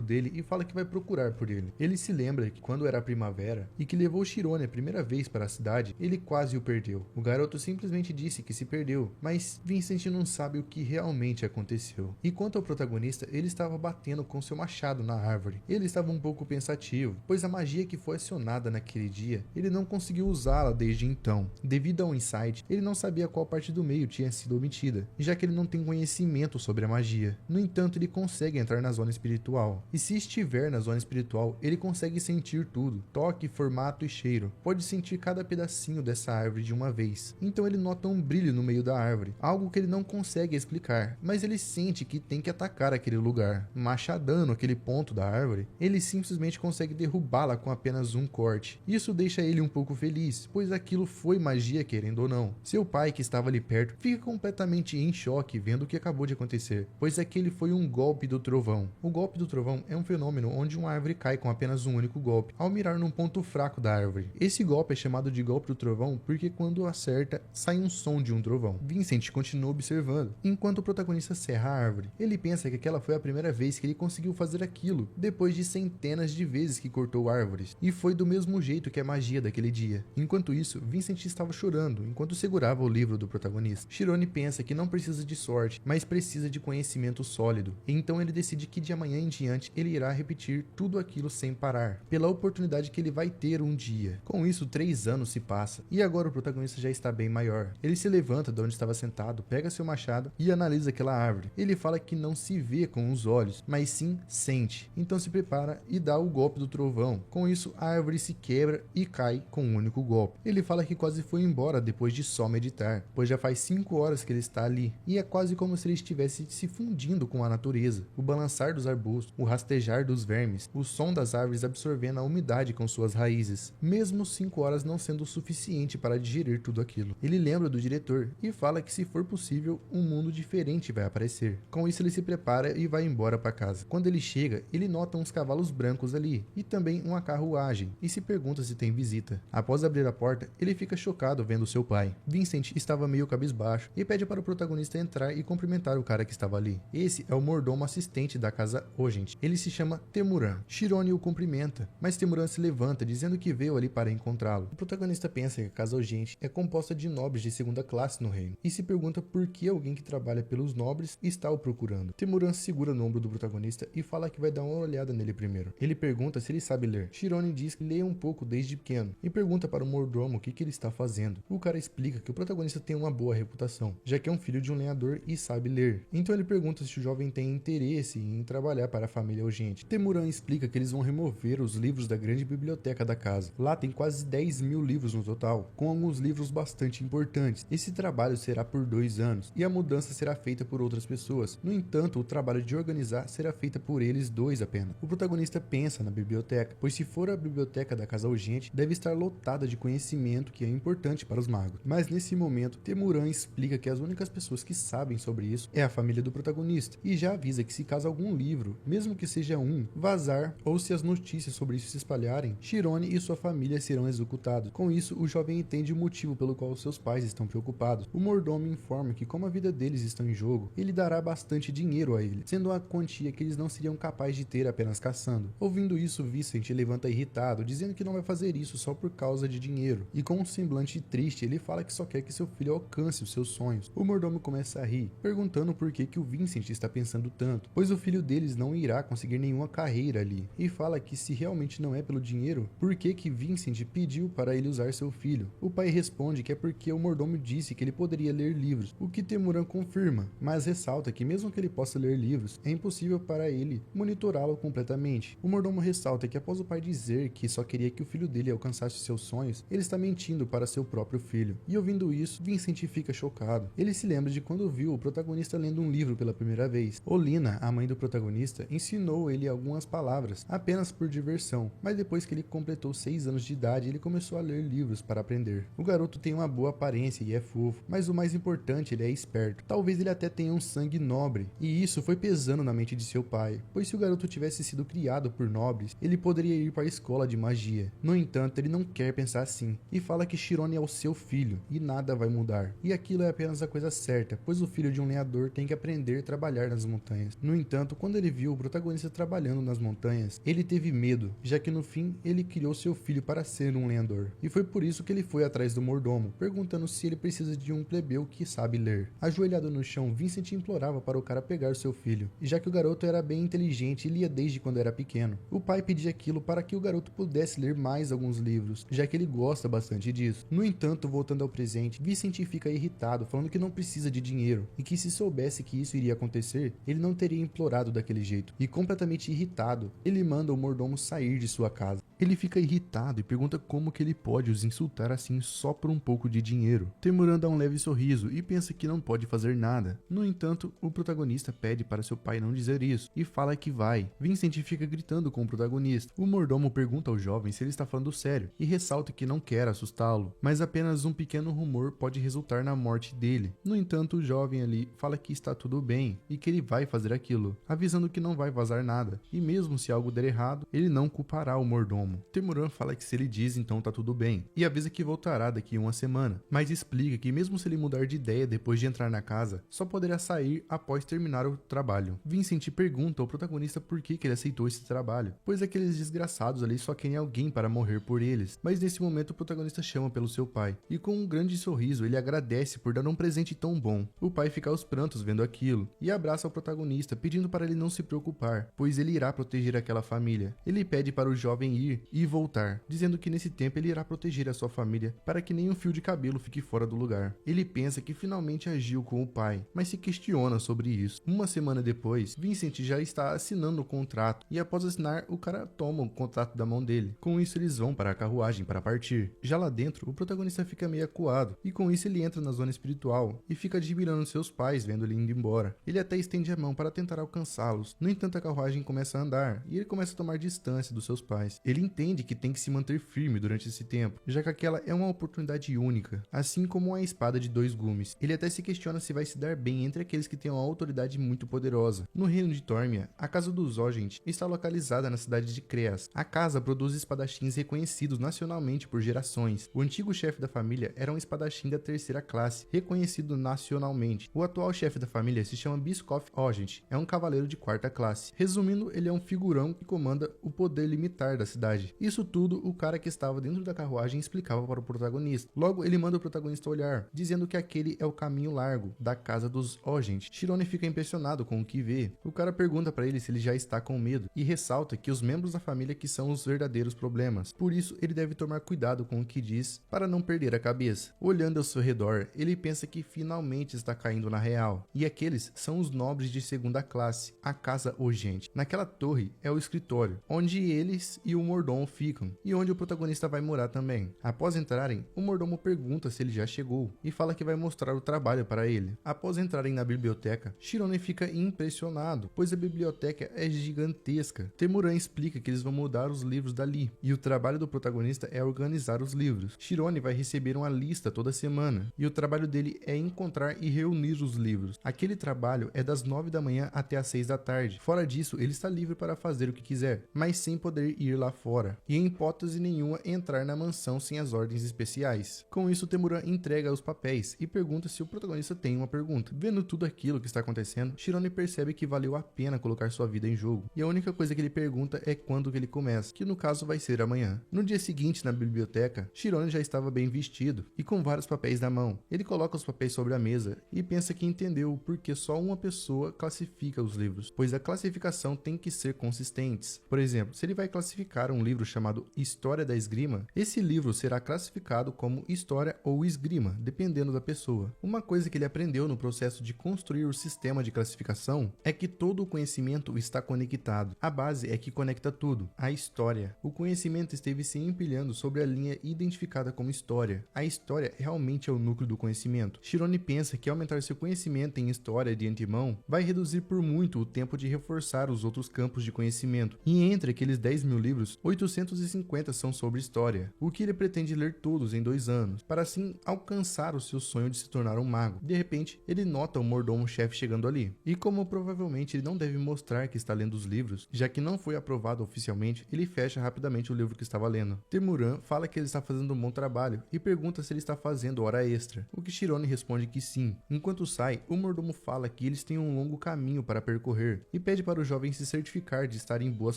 dele e fala que vai procurar por ele. Ele se lembra que quando era primavera e que levou Chirone a primeira vez para a cidade, ele quase o perdeu. O garoto simplesmente disse que se perdeu, mas Vincent não sabe o que realmente aconteceu. E quanto ao protagonista, ele estava batendo com seu machado na árvore. Ele estava um pouco pensativo, pois a magia que foi acionada naquele dia, ele não conseguiu usá-la desde então. Devido ao insight, ele não sabia qual parte do meio tinha sido omitida, já que ele não tem conhecimento sobre a magia. No entanto, ele consegue entrar na zona espiritual. E se estiver na zona espiritual, ele consegue sentir tudo: toque, formato e cheiro. Pode sentir cada pedacinho dessa árvore de uma vez. Então ele nota um brilho no meio da árvore, algo que ele não consegue explicar, mas ele sente que tem que atacar aquele lugar. Machadando aquele ponto da árvore, ele simplesmente consegue derrubá-la com apenas um corte. Isso deixa ele um pouco feliz, pois aquilo foi magia, querendo ou não. Seu pai, que estava ali perto, fica completamente em choque vendo o que acabou de acontecer, pois aquele foi um golpe do trovão. O golpe do trovão é um fenômeno onde uma árvore cai com apenas um único golpe, ao mirar num ponto fraco da árvore. Esse golpe é chamado de golpe do trovão porque quando acerta, sai um som de um trovão. Vincent continua observando, enquanto o protagonista serra a árvore. Ele pensa que aquela foi a primeira vez que ele conseguiu fazer aquilo, depois de centenas de vezes que cortou árvores, e foi do mesmo jeito que a magia daquele dia. Enquanto isso, Vincent estava chorando, enquanto segurava o livro do protagonista. Chirone pensa que não precisa de sorte, mas precisa de conhecimento sólido, então ele decide que de amanhã em diante ele irá repetir tudo aquilo sem parar, pela oportunidade que ele vai ter um dia. Com isso, 3 anos se passam, e agora o protagonista já está bem maior. Ele se levanta de onde estava sentado, pega seu machado e analisa aquela árvore. Ele fala que não se vê com os olhos, mas sim sente. Então se prepara e dá o golpe do trovão. Com isso, a árvore se quebra e cai com um único golpe. Ele fala que quase foi embora depois de só meditar, pois já faz 5 horas que ele está ali, e é quase como se ele estivesse se fundindo com a natureza. O balançar dos arbustos, o rastejar dos vermes, o som das árvores absorvendo a umidade com suas raízes, mesmo 5 horas não sendo o suficiente para digerir tudo aquilo. Ele lembra do diretor e fala que se for possível, um mundo diferente vai aparecer. Com isso ele se prepara e vai embora para casa. Quando ele chega, ele nota uns cavalos brancos ali, e também uma carruagem, e se pergunta se tem visita. Após abrir a porta, ele fica chocado vendo seu pai. Vincent estava meio cabisbaixo e pede para o protagonista entrar e cumprimentar o cara que estava ali. Esse é o mordomo assistente da casa Ogent. Ele se chama Temuran. Chirone o cumprimenta, mas Temuran se levanta dizendo que veio ali para encontrá-lo. O protagonista pensa que a casa Ogent é composta de nobres de segunda classe no reino, e se pergunta por que alguém que trabalha pelos nobres está o procurando. Temuran segura no ombro do protagonista e fala que vai dar uma olhada nele primeiro. Ele pergunta se ele sabe ler. Chirone diz que lê um pouco desde pequeno e pergunta para o mordomo o que ele está fazendo. O cara explica que o protagonista tem uma boa reputação, já que é um filho de um lenhador e sabe ler. Então ele pergunta se o jovem tem interesse em trabalhar para a família Ogent. Temuran explica que eles vão remover os livros da grande biblioteca da casa. Lá tem quase 10.000 livros no total, com alguns livros bastante importantes. Esse trabalho será por 2 anos e a mudança será feita por outras pessoas. No entanto, o trabalho de organizar será feito por eles 2 apenas. O protagonista pensa na biblioteca, pois se for a biblioteca da casa Ogent, deve estar lotada de conhecimento que é importante para os magos. Mas nesse momento, Temuran explica que as únicas pessoas que sabem sobre isso é a família do protagonista, e já avisa que se caso algum livro, mesmo que seja um, vazar ou se as notícias sobre isso se espalharem, Chirone e sua família serão executados. Com isso, o jovem entende o motivo pelo qual seus pais estão preocupados. O mordomo informa que como a vida deles está em jogo, ele dará bastante dinheiro a ele, sendo uma quantia que eles não seriam capazes de ter apenas caçando. Ouvindo isso, Vincent levanta irritado, dizendo que não vai fazer isso só por causa de dinheiro, e com um semblante triste, ele fala que só quer que seu filho alcance os seus sonhos. O mordomo começa a rir, perguntando por que o Vincent está pensando tanto, pois o filho deles não irá conseguir nenhuma carreira ali, e fala que se realmente não é pelo dinheiro, por que Vincent pediu para ele usar seu filho? O pai responde que é porque o mordomo disse que ele poderia ler livros, o que Temuran confirma, mas ressalta que mesmo que ele possa ler livros, é impossível para ele monitorá-lo completamente. O mordomo ressalta que após o pai dizer que só queria que o filho dele alcançasse seus sonhos, ele está mentindo para seu próprio filho. E ouvindo isso, Vincent fica chocado. Ele se lembra de quando viu o protagonista lendo um livro pela primeira vez. Olina, a mãe do protagonista, ensinou ele algumas palavras, apenas por diversão, mas depois que ele completou 6 anos de idade, ele começou a ler livros para aprender. O garoto tem uma boa aparência e é fofo, mas o mais importante, ele é esperto. Talvez ele até tenha um sangue nobre, e isso foi pesando na mente de seu pai, pois se o garoto tivesse sido criado por nobres, ele poderia ir para a escola de magia. No entanto, ele não quer pensar assim, e fala que Chirone é o seu filho, e nada vai mudar. E aquilo é apenas a coisa certa, pois o filho de um um lenhador tem que aprender a trabalhar nas montanhas. No entanto, quando ele viu o protagonista trabalhando nas montanhas, ele teve medo, já que no fim ele criou seu filho para ser um lenhador. E foi por isso que ele foi atrás do mordomo, perguntando se ele precisa de um plebeu que sabe ler. Ajoelhado no chão, Vincent implorava para o cara pegar seu filho, já que o garoto era bem inteligente e lia desde quando era pequeno. O pai pedia aquilo para que o garoto pudesse ler mais alguns livros, já que ele gosta bastante disso. No entanto, voltando ao presente, Vincent fica irritado, falando que não precisa de dinheiro, e que se soubesse que isso iria acontecer, ele não teria implorado daquele jeito. E completamente irritado, ele manda o mordomo sair de sua casa. Ele fica irritado e pergunta como que ele pode os insultar assim só por um pouco de dinheiro. Temuran dá um leve sorriso e pensa que não pode fazer nada. No entanto, o protagonista pede para seu pai não dizer isso e fala que vai. Vincent fica gritando com o protagonista. O mordomo pergunta ao jovem se ele está falando sério e ressalta que não quer assustá-lo, mas apenas um pequeno rumor pode resultar na morte dele. No entanto, o jovem ali fala que está tudo bem e que ele vai fazer aquilo, avisando que não vai vazar nada, e mesmo se algo der errado, ele não culpará o mordomo. Temuran fala que se ele diz, então tá tudo bem, e avisa que voltará daqui uma semana, mas explica que mesmo se ele mudar de ideia depois de entrar na casa, só poderá sair após terminar o trabalho. Vincent pergunta ao protagonista por que ele aceitou esse trabalho, pois aqueles desgraçados ali só querem alguém para morrer por eles, mas nesse momento o protagonista chama pelo seu pai, e com um grande sorriso ele agradece por dar um presente tão bom. O pai fica aos prantos vendo aquilo, e abraça o protagonista, pedindo para ele não se preocupar, pois ele irá proteger aquela família. Ele pede para o jovem ir e voltar, dizendo que nesse tempo ele irá proteger a sua família para que nenhum fio de cabelo fique fora do lugar. Ele pensa que finalmente agiu com o pai, mas se questiona sobre isso. Uma semana depois, Vincent já está assinando o contrato e após assinar, o cara toma o contrato da mão dele. Com isso eles vão para a carruagem para partir. Já lá dentro, o protagonista fica meio acuado e com isso ele entra na zona espiritual e fica admirando seus pais vendo ele indo embora. Ele até estende a mão para tentar alcançá-los. No entanto, a carruagem começa a andar e ele começa a tomar distância dos seus pais. Ele entende que tem que se manter firme durante esse tempo, já que aquela é uma oportunidade única, assim como a espada de dois gumes. Ele até se questiona se vai se dar bem entre aqueles que têm uma autoridade muito poderosa. No reino de Tormia, a casa dos Ogent está localizada na cidade de Creas. A casa produz espadachins reconhecidos nacionalmente por gerações. O antigo chefe da família era um espadachim da terceira classe, reconhecido nacionalmente. O atual chefe da família se chama Biscoff Ogent, é um cavaleiro de quarta classe. Resumindo, ele é um figurão que comanda o poder limitar da cidade. Isso tudo o cara que estava dentro da carruagem explicava para o protagonista. Logo, ele manda o protagonista olhar, dizendo que aquele é o caminho largo da casa dos Ogent. Shirone fica impressionado com o que vê. O cara pergunta para ele se ele já está com medo e ressalta que os membros da família que são os verdadeiros problemas. Por isso, ele deve tomar cuidado com o que diz para não perder a cabeça. Olhando ao seu redor, ele pensa que finalmente está caindo na real. E aqueles são os nobres de segunda classe, a casa Ogent. Naquela torre é o escritório, onde eles e o mordomo ficam, e onde o protagonista vai morar também. Após entrarem, o mordomo pergunta se ele já chegou, e fala que vai mostrar o trabalho para ele. Após entrarem na biblioteca, Shirone fica impressionado, pois a biblioteca é gigantesca. Temuran explica que eles vão mudar os livros dali, e o trabalho do protagonista é organizar os livros. Shirone vai receber uma lista toda semana, e o trabalho dele é encontrar e reunir os livros. Aquele trabalho é das 9 da manhã até as 6 da tarde. Fora disso, ele está livre para fazer o que quiser, mas sem poder ir lá fora, e em hipótese nenhuma entrar na mansão sem as ordens especiais. Com isso, Temuran entrega os papéis e pergunta se o protagonista tem uma pergunta. Vendo tudo aquilo que está acontecendo, Shirone percebe que valeu a pena colocar sua vida em jogo, e a única coisa que ele pergunta é quando que ele começa, que no caso vai ser amanhã. No dia seguinte, na biblioteca, Shirone já estava bem vestido e com vários papéis na mão. Ele coloca os papéis sobre a mesa e pensa que entendeu o porquê só uma pessoa classifica os livros, pois a classificação tem que ser consistentes. Por exemplo, se ele vai classificar um livro chamado História da Esgrima, esse livro será classificado como História ou Esgrima, dependendo da pessoa. Uma coisa que ele aprendeu no processo de construir o sistema de classificação é que todo o conhecimento está conectado. A base é que conecta tudo, a história. O conhecimento esteve se empilhando sobre a linha identificada como história. A história realmente é o núcleo do conhecimento. Shirone pensa que aumentar seu conhecimento em história de antemão vai reduzir por muito o tempo de reforçar os outros campos de conhecimento. E entre aqueles 10.000 livros, 850 são sobre história, o que ele pretende ler todos em 2 anos, para assim alcançar o seu sonho de se tornar um mago. De repente, ele nota o mordomo-chefe chegando ali, e como provavelmente ele não deve mostrar que está lendo os livros, já que não foi aprovado oficialmente, ele fecha rapidamente o livro que estava lendo. Temuran fala que ele está fazendo um bom trabalho e pergunta se ele está fazendo hora extra, o que Shirone responde que sim. Enquanto sai, o mordomo fala que eles têm um longo caminho para percorrer e pede para o jovem se certificar de estar em boas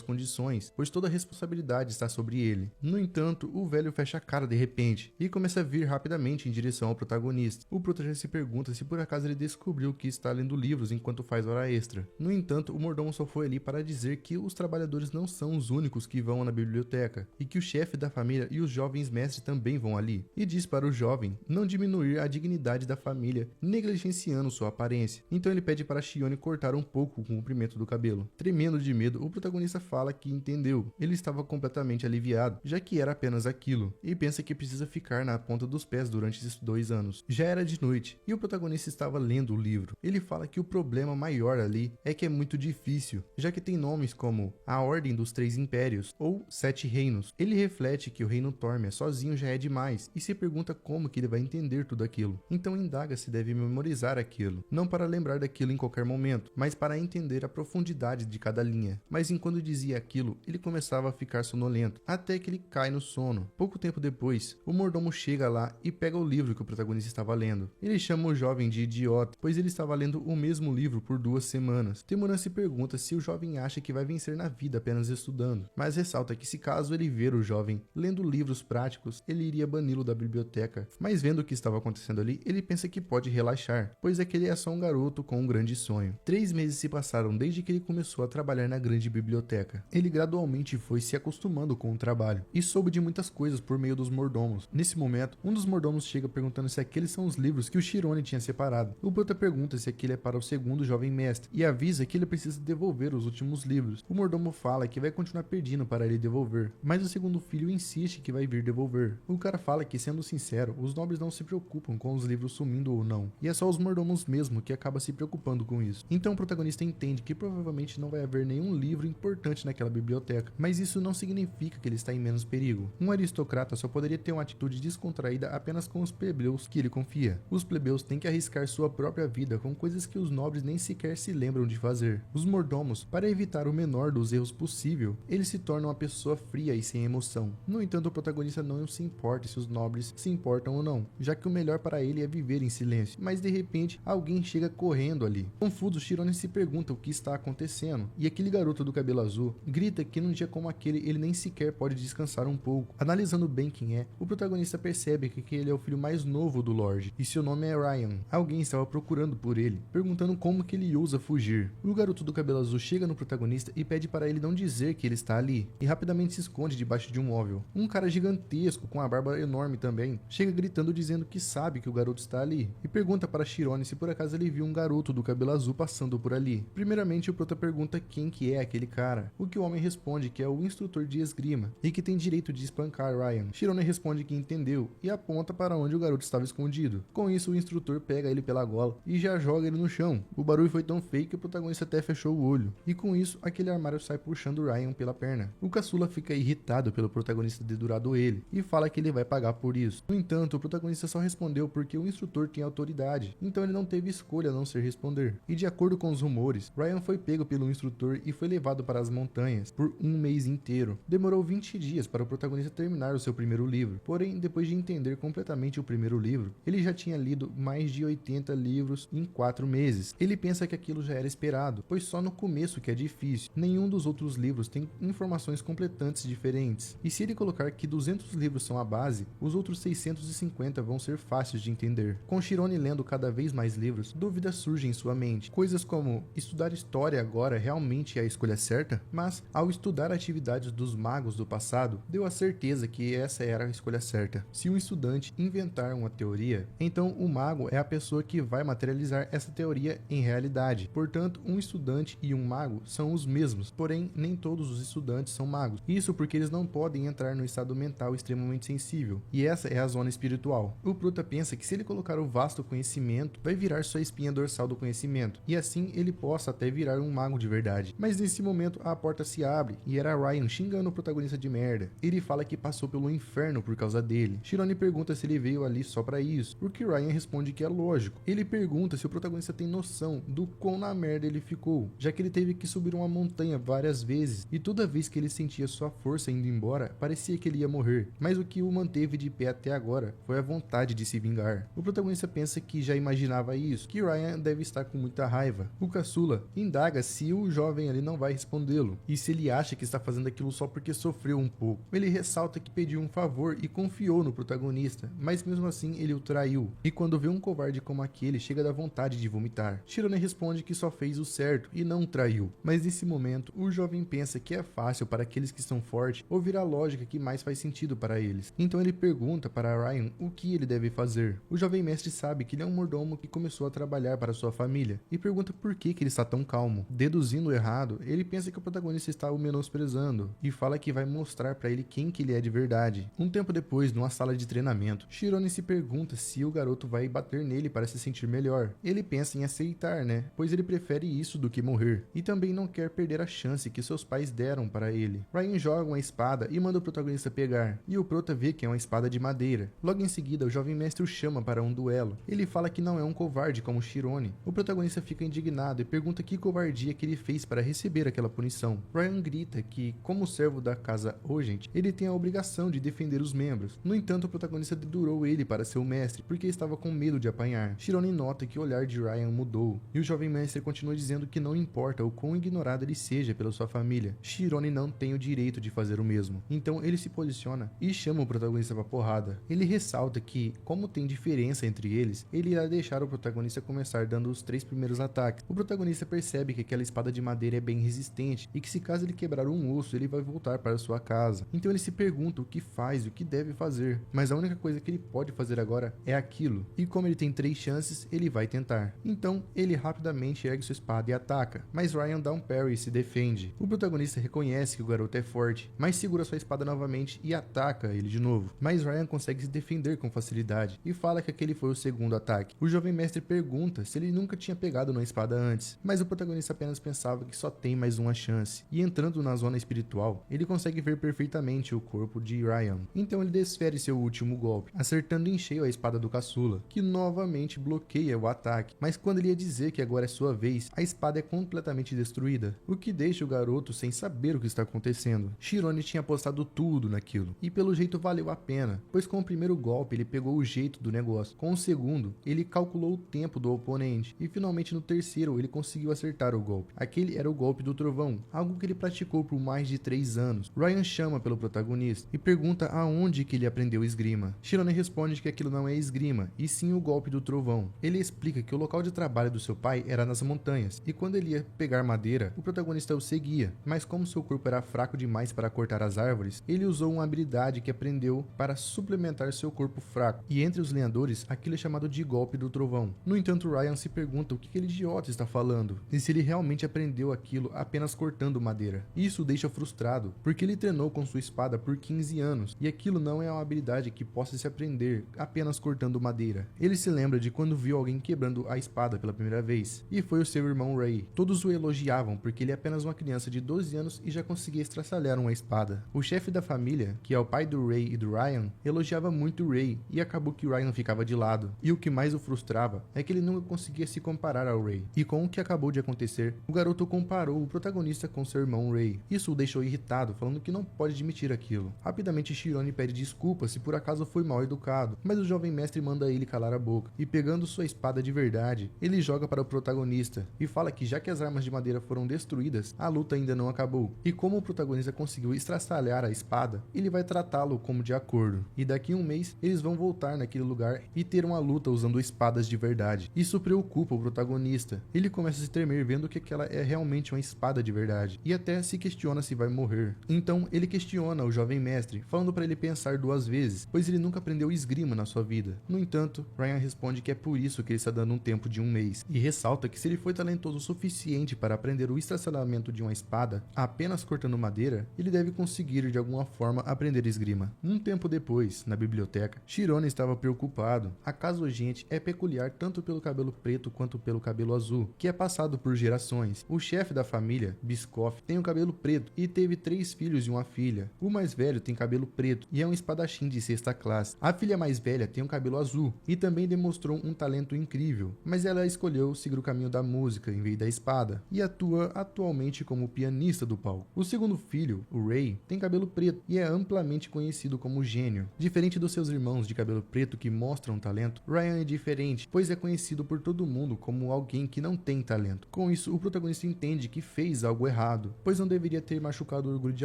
condições, pois toda a responsabilidade está sobre ele. No entanto, o velho fecha a cara de repente e começa a vir rapidamente em direção ao protagonista. O prota já se pergunta se por acaso ele descobriu que está lendo livros enquanto faz hora extra. No entanto, o mordomo só foi ali para dizer que os trabalhadores não são os únicos que vão na biblioteca e que o chefe da família e os jovens mestres também vão ali, e diz para o jovem não diminuir a dignidade da família, negligenciando sua aparência. Então ele pede para Shione cortar um pouco o comprimento do cabelo. Tremendo de medo, o protagonista fala que entendeu. Ele estava completamente aliviado, já que era apenas aquilo, e pensa que precisa ficar na ponta dos pés durante esses 2 anos. Já era de noite, e o protagonista estava lendo o livro. Ele fala que o problema maior ali é que é muito difícil, já que tem nomes como a Ordem dos Três Impérios ou 7 Reinos. Ele reflete que o Reino Tormia sozinho já é demais, e se pergunta como que ele vai entender tudo aquilo. Então indaga se deve memorizar aquilo, não para lembrar daquilo em qualquer momento, mas para entender a profundidade de cada linha. Mas enquanto dizia aquilo, ele começava a ficar sonolento, até que ele cai no sono. Pouco tempo depois, o mordomo chega lá e pega o livro que o protagonista estava lendo. Ele chama o jovem de idiota, pois ele estava lendo o mesmo livro por 2 semanas. Temuran se pergunta se o jovem acha que vai vencer na vida apenas estudando, mas ressalta que se caso ele ver o jovem lendo livros práticos, ele iria bani-lo da biblioteca. Mas vendo o que estava acontecendo ali, ele pensa que pode relaxar, pois aquele é só um garoto com um grande sonho. 3 meses se passaram desde que ele começou a trabalhar na grande biblioteca. Ele gradualmente foi se acostumando com o trabalho e soube de muitas coisas por meio dos mordomos. Nesse momento, um dos mordomos chega perguntando se aqueles são os livros que o Shirone tinha separado. O prota pergunta se aquele é para o segundo jovem mestre e avisa que ele precisa devolver os últimos livros. O mordomo fala que vai continuar pedindo para ele devolver, mas o segundo filho insiste que vai vir devolver. O cara fala que, sendo sincero, os nobres não se preocupam com os livros sumindo ou não, e é só os mordomos mesmo que acaba se preocupando com isso. Então o protagonista entende que provavelmente não vai haver nenhum livro importante naquela biblioteca, mas isso não significa que ele está em menos perigo. Um aristocrata só poderia ter uma atitude descontraída apenas com os plebeus que ele confia. Os plebeus têm que arriscar sua própria vida com coisas que os nobres nem sequer se lembram de fazer. Os mordomos, para evitar o menor dos erros possível, eles se tornam uma pessoa fria e sem emoção. No entanto, o protagonista não se importa se os nobres se importam ou não, já que o melhor para ele é viver em silêncio. Mas de repente, alguém chega correndo ali. Confuso, Shirone se pergunta o que está acontecendo, e aquele garoto do cabelo azul grita que num dia como aquele ele nem sequer pode descansar um pouco. Analisando bem quem é, o protagonista percebe que ele é o filho mais novo do Lorde, e seu nome é Ryan. Alguém estava procurando por ele, perguntando como que ele ousa fugir. O garoto do cabelo azul chega no protagonista e pede para ele não dizer que ele está ali, e rapidamente se esconde debaixo de um móvel. Um cara gigantesco, com a barba enorme também, chega gritando dizendo que sabe que o garoto está ali, e pergunta para Shirone se por acaso ele viu um garoto do cabelo azul passando por ali. Primeiramente, o prota pergunta quem que é aquele cara, o que o homem responde que é o instrutor de esgrima, e que tem direito de espancar Ryan. Shirone responde que entendeu, e aponta para onde o garoto estava escondido. Com isso, o instrutor pega ele pela gola e já joga ele no chão. O barulho foi tão feio que o protagonista até fechou o olho, e com isso, aquele armário sai puxando Ryan pela perna. O caçula fica irritado pelo protagonista dedurado ele, e fala que ele vai pagar por isso. No entanto, o protagonista só respondeu porque o instrutor tinha autoridade, então ele não teve escolha a não ser responder. E de acordo com os rumores, Ryan foi pego pelo instrutor e foi levado para as montanhas por 1 mês inteiro. Demorou 20 dias para o protagonista terminar o seu primeiro livro, porém, depois de entender completamente o primeiro livro, ele já tinha lido mais de 80 livros em 4 meses. Ele pensa que aquilo já era esperado, pois só no começo que é difícil. Nenhum dos outros livros tem informações completantes diferentes, e se ele colocar que 200 livros são a base, os outros 650 vão ser fáceis de entender. Com Shirone lendo cada vez mais livros, dúvidas surgem em sua mente, coisas como estudar história agora realmente é a escolha certa? Mas, ao estudar atividades dos magos do passado, deu a certeza que essa era a escolha certa. Se um estudante inventar uma teoria, então o mago é a pessoa que vai materializar essa teoria em realidade. Portanto, um estudante e um mago são os mesmos, porém nem todos os estudantes são magos. Isso porque eles não podem entrar no estado mental extremamente sensível, e essa é a zona espiritual. O prota pensa que se ele colocar o vasto conhecimento, vai virar sua espinha dorsal do conhecimento, e assim ele possa até virar um mago de verdade. Mas nesse momento a porta se abre, e era Ryan xingando o protagonista de merda. Ele fala que passou pelo inferno por causa dele. Shirone pergunta se ele veio ali só pra isso, porque Ryan responde que é lógico. Ele pergunta se o protagonista tem noção do quão na merda ele ficou, já que ele teve que subir uma montanha várias vezes, e toda vez que ele sentia sua força indo embora, parecia que ele ia morrer. Mas o que o manteve de pé até agora foi a vontade de se vingar. O protagonista pensa que já imaginou imaginava isso, que Ryan deve estar com muita raiva. O caçula indaga se o jovem ali não vai respondê-lo, e se ele acha que está fazendo aquilo só porque sofreu um pouco. Ele ressalta que pediu um favor e confiou no protagonista, mas mesmo assim ele o traiu, e quando vê um covarde como aquele, chega a dar vontade de vomitar. Chirone responde que só fez o certo e não traiu, mas nesse momento o jovem pensa que é fácil para aqueles que são fortes ouvir a lógica que mais faz sentido para eles. Então ele pergunta para Ryan o que ele deve fazer. O jovem mestre sabe que ele é um mordomo que começou a trabalhar para sua família e pergunta por que ele está tão calmo. Deduzindo errado, ele pensa que o protagonista está o menosprezando e fala que vai mostrar para ele quem que ele é de verdade. Um tempo depois, numa sala de treinamento, Chirone se pergunta se o garoto vai bater nele para se sentir melhor. Ele pensa em aceitar, né? Pois ele prefere isso do que morrer, e também não quer perder a chance que seus pais deram para ele. Ryan joga uma espada e manda o protagonista pegar, e o prota vê que é uma espada de madeira. Logo em seguida, o jovem mestre o chama para um duelo. Ele fala que não é um covarde como Chirone. O protagonista fica indignado e pergunta que covardia que ele fez para receber aquela punição. Ryan grita que, como servo da casa Ogent, ele tem a obrigação de defender os membros. No entanto, o protagonista dedurou ele para seu mestre, porque estava com medo de apanhar. Chirone nota que o olhar de Ryan mudou, e o jovem mestre continua dizendo que não importa o quão ignorado ele seja pela sua família, Chirone não tem o direito de fazer o mesmo. Então ele se posiciona e chama o protagonista para porrada. Ele ressalta que, como tem diferença entre eles, ele irá deixar o protagonista começar dando os 3 primeiros ataques. O protagonista percebe que aquela espada de madeira é bem resistente e que se caso ele quebrar um osso, ele vai voltar para sua casa. Então ele se pergunta o que faz e o que deve fazer, mas a única coisa que ele pode fazer agora é aquilo. E como ele tem 3 chances, ele vai tentar. Então ele rapidamente ergue sua espada e ataca, mas Ryan dá um parry e se defende. O protagonista reconhece que o garoto é forte, mas segura sua espada novamente e ataca ele de novo. Mas Ryan consegue se defender com facilidade e fala que aquele foi o segundo ataque. O jovem mestre pergunta se ele nunca tinha pegado uma espada antes, mas o protagonista apenas pensava que só tem mais uma chance. E entrando na zona espiritual, ele consegue ver perfeitamente o corpo de Ryan. Então ele desfere seu último golpe, acertando em cheio a espada do caçula, que novamente bloqueia o ataque. Mas quando ele ia dizer que agora é sua vez, a espada é completamente destruída, o que deixa o garoto sem saber o que está acontecendo. Chirone tinha apostado tudo naquilo, e pelo jeito valeu a pena, pois com o primeiro golpe ele pegou o jeito do negócio, com o segundo ele calculou o tempo do oponente, e finalmente no terceiro ele conseguiu acertar o golpe. Aquele era o golpe do trovão, algo que ele praticou por mais de 3 anos. Ryan chama pelo protagonista e pergunta aonde que ele aprendeu esgrima. Chirone responde que aquilo não é esgrima, e sim o golpe do trovão. Ele explica que o local de trabalho do seu pai era nas montanhas, e quando ele ia pegar madeira, o protagonista o seguia, mas como seu corpo era fraco demais para cortar as árvores, ele usou uma habilidade que aprendeu para suplementar seu corpo fraco, e entre os lenhadores, aquilo é chamado de golpe do trovão. No entanto, Ryan se pergunta o que aquele idiota está falando, e se ele realmente aprendeu aquilo apenas cortando madeira. Isso o deixa frustrado, porque ele treinou com sua espada por 15 anos, e aquilo não é uma habilidade que possa se aprender apenas cortando madeira. Ele se lembra de quando viu alguém quebrando a espada pela primeira vez, e foi o seu irmão Ray. Todos o elogiavam porque ele é apenas uma criança de 12 anos e já conseguia estraçalhar uma espada. O chefe da família, que é o pai do Ray e do Ryan, elogiava muito o Ray, e acabou que o Ryan ficava de lado. E o que mais o frustrava é que ele nunca conseguia se comparar ao Ray. E com o que acabou de acontecer, o garoto comparou o protagonista com seu irmão Ray. Isso o deixou irritado, falando que não pode admitir aquilo. Rapidamente Chirone pede desculpas se por acaso foi mal educado, mas o jovem mestre manda ele calar a boca, e pegando sua espada de verdade, ele joga para o protagonista, e fala que já que as armas de madeira foram destruídas, a luta ainda não acabou. E como o protagonista conseguiu estraçalhar a espada, ele vai tratá-lo como de acordo. E daqui a um mês, eles vão voltar naquele lugar e ter uma luta usando espadas de verdade. Isso preocupa o protagonista. Ele começa a se tremer vendo que aquela é realmente uma espada de verdade, e até se questiona se vai morrer. Então ele questiona o jovem mestre, falando para ele pensar 2 vezes, pois ele nunca aprendeu esgrima na sua vida. No entanto, Ryan responde que é por isso que ele está dando um tempo de 1 mês, e ressalta que se ele foi talentoso o suficiente para aprender o estraçalhamento de uma espada apenas cortando madeira, ele deve conseguir de alguma forma aprender esgrima. Um tempo depois, na biblioteca, Chirone estava preocupado. A casa Ogent é peculiar tanto pelo cabelo preto quanto pelo cabelo azul, que é passado por gerações. O chefe da família, Biscoff, tem o cabelo preto e teve 3 filhos e uma filha. O mais velho tem cabelo preto e é um espadachim de 6ª classe. A filha mais velha tem o cabelo azul e também demonstrou um talento incrível, mas ela escolheu seguir o caminho da música em vez da espada e atua atualmente como pianista do palco. O segundo filho, o Ray, tem cabelo preto e é amplamente conhecido como gênio. Diferente dos seus irmãos de cabelo preto que mostram talento, Ryan é diferente frente, pois é conhecido por todo mundo como alguém que não tem talento. Com isso, o protagonista entende que fez algo errado, pois não deveria ter machucado o orgulho de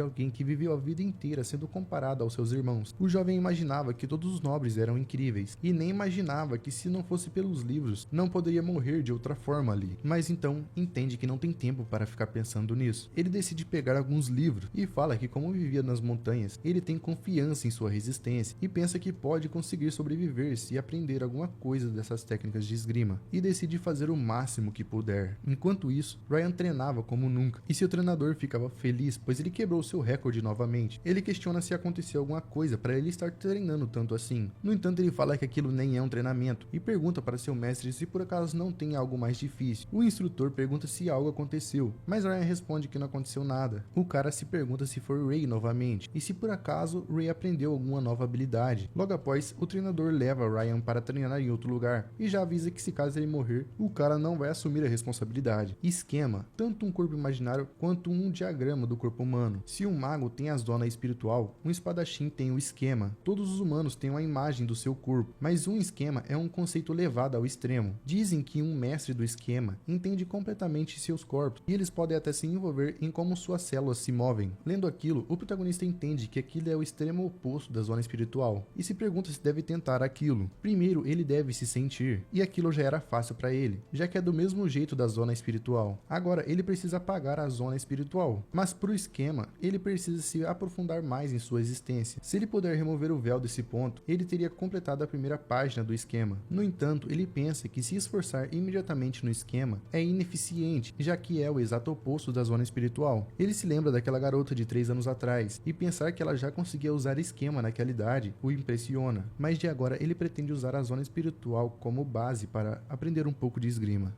alguém que viveu a vida inteira sendo comparado aos seus irmãos. O jovem imaginava que todos os nobres eram incríveis, e nem imaginava que se não fosse pelos livros, não poderia morrer de outra forma ali. Mas então, entende que não tem tempo para ficar pensando nisso. Ele decide pegar alguns livros, e fala que como vivia nas montanhas, ele tem confiança em sua resistência, e pensa que pode conseguir sobreviver se aprender alguma coisa dessas técnicas de esgrima, e decide fazer o máximo que puder. Enquanto isso, Ryan treinava como nunca, e seu treinador ficava feliz, pois ele quebrou seu recorde novamente. Ele questiona se aconteceu alguma coisa para ele estar treinando tanto assim. No entanto, ele fala que aquilo nem é um treinamento, e pergunta para seu mestre se por acaso não tem algo mais difícil. O instrutor pergunta se algo aconteceu, mas Ryan responde que não aconteceu nada. O cara se pergunta se foi Ray novamente, e se por acaso Ray aprendeu alguma nova habilidade. Logo após, o treinador leva Ryan para treinar em outro lugar, e já avisa que se caso ele morrer, o cara não vai assumir a responsabilidade. Esquema: tanto um corpo imaginário quanto um diagrama do corpo humano. Se um mago tem a zona espiritual, um espadachim tem o esquema. Todos os humanos têm uma imagem do seu corpo, mas um esquema é um conceito levado ao extremo. Dizem que um mestre do esquema entende completamente seus corpos, e eles podem até se envolver em como suas células se movem. Lendo aquilo, o protagonista entende que aquilo é o extremo oposto da zona espiritual, e se pergunta se deve tentar aquilo. Primeiro, ele deve se sentir, e aquilo já era fácil para ele, já que é do mesmo jeito da zona espiritual. Agora, ele precisa apagar a zona espiritual, mas pro esquema, ele precisa se aprofundar mais em sua existência. Se ele puder remover o véu desse ponto, ele teria completado a primeira página do esquema. No entanto, ele pensa que se esforçar imediatamente no esquema é ineficiente, já que é o exato oposto da zona espiritual. Ele se lembra daquela garota de 3 anos atrás, e pensar que ela já conseguia usar esquema naquela idade o impressiona, mas de agora ele pretende usar a zona espiritual como base para aprender um pouco de esgrima.